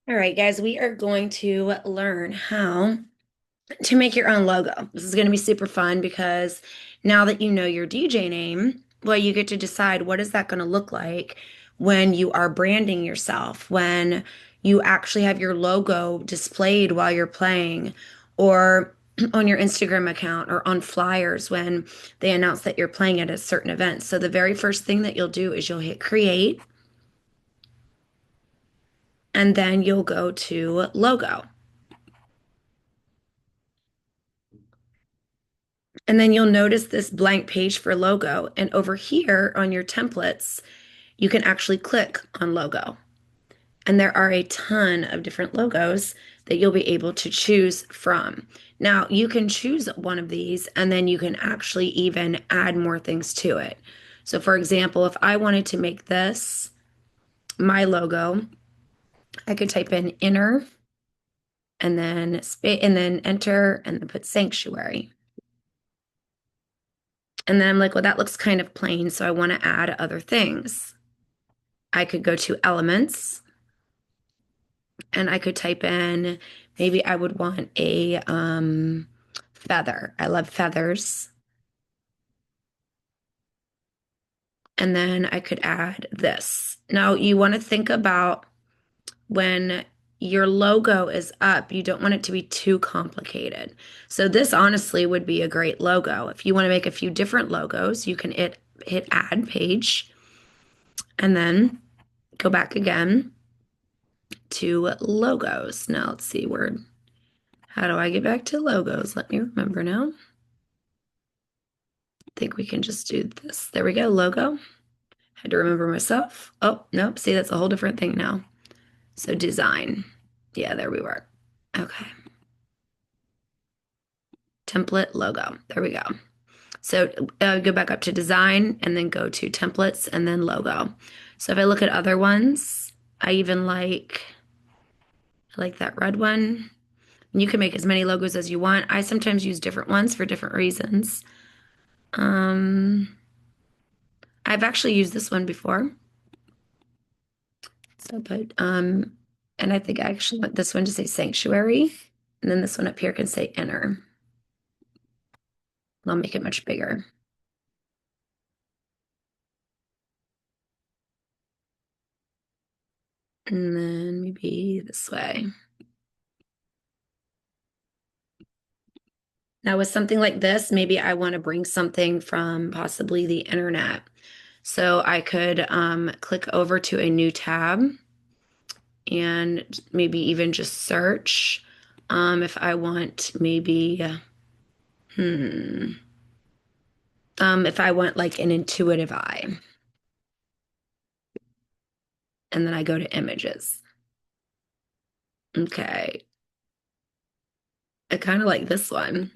All right, guys, we are going to learn how to make your own logo. This is going to be super fun because now that you know your DJ name, well, you get to decide what is that going to look like when you are branding yourself, when you actually have your logo displayed while you're playing, or on your Instagram account or on flyers when they announce that you're playing at a certain event. So the very first thing that you'll do is you'll hit create and then you'll go to logo. And then you'll notice this blank page for logo. And over here on your templates, you can actually click on logo. And there are a ton of different logos that you'll be able to choose from. Now, you can choose one of these and then you can actually even add more things to it. So, for example, if I wanted to make this my logo, I could type in inner and then enter and then put sanctuary. And then I'm like, well, that looks kind of plain, so I want to add other things. I could go to elements and I could type in, maybe I would want a feather. I love feathers. And then I could add this. Now you want to think about when your logo is up, you don't want it to be too complicated. So this honestly would be a great logo. If you want to make a few different logos, you can hit add page and then go back again to logos. Now let's see how do I get back to logos? Let me remember now. I think we can just do this. There we go, logo. Had to remember myself. Oh, nope. See, that's a whole different thing now. So design. Yeah, there we were. Okay. Template logo. There we go. So go back up to design and then go to templates and then logo. So if I look at other ones, I even I like that red one. You can make as many logos as you want. I sometimes use different ones for different reasons. Um, I've actually used this one before. So and I think I actually want this one to say sanctuary, and then this one up here can say inner. I'll make it much bigger. And then maybe this way. Now with something like this, maybe I want to bring something from possibly the internet. So I could click over to a new tab and maybe even just search if I want maybe, hmm, if I want like an intuitive eye. And then I go to images. Okay. I kind of like this one.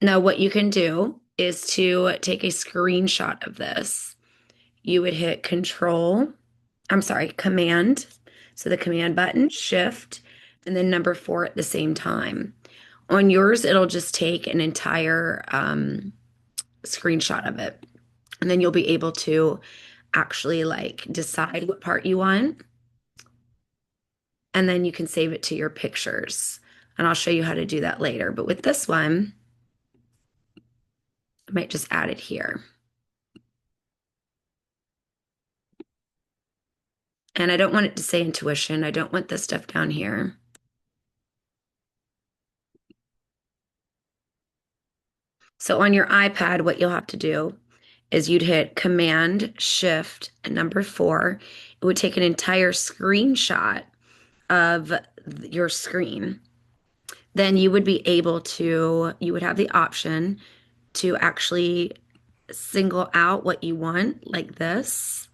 Now, what you can do is to take a screenshot of this. You would hit command. So the command button, shift, and then number four at the same time. On yours, it'll just take an entire screenshot of it. And then you'll be able to actually like decide what part you want. And then you can save it to your pictures. And I'll show you how to do that later. But with this one, I might just add it here. And I don't want it to say intuition. I don't want this stuff down here. So on your iPad, what you'll have to do is you'd hit Command, Shift, and number four. It would take an entire screenshot of your screen. Then you would be you would have the option to actually single out what you want, like this.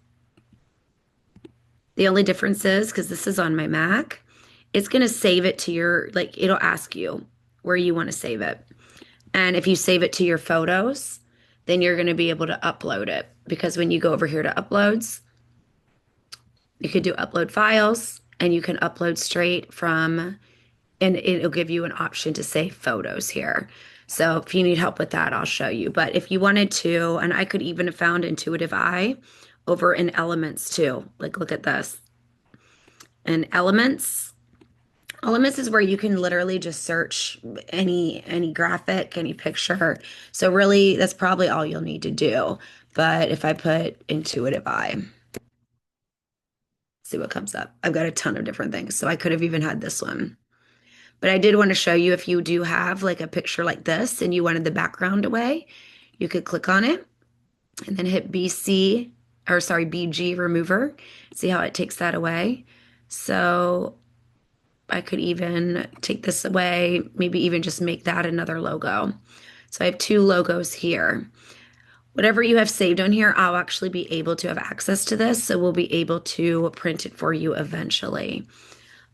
The only difference is, because this is on my Mac, it's going to save it to it'll ask you where you want to save it. And if you save it to your photos, then you're going to be able to upload it. Because when you go over here to uploads, you could do upload files and you can upload straight from, and it'll give you an option to save photos here. So if you need help with that, I'll show you. But if you wanted to, and I could even have found Intuitive Eye over in Elements too. Like, look at this. and Elements. Elements is where you can literally just search any graphic, any picture. So really, that's probably all you'll need to do. But if I put Intuitive Eye, see what comes up. I've got a ton of different things. So I could have even had this one. But I did want to show you if you do have like a picture like this and you wanted the background away, you could click on it and then hit BC, or sorry, BG remover. See how it takes that away? So I could even take this away, maybe even just make that another logo. So I have two logos here. Whatever you have saved on here, I'll actually be able to have access to this. So we'll be able to print it for you eventually.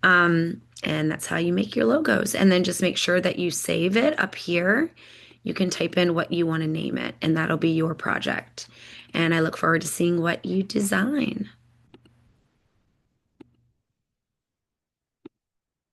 And that's how you make your logos. And then just make sure that you save it up here. You can type in what you want to name it, and that'll be your project. And I look forward to seeing what you design.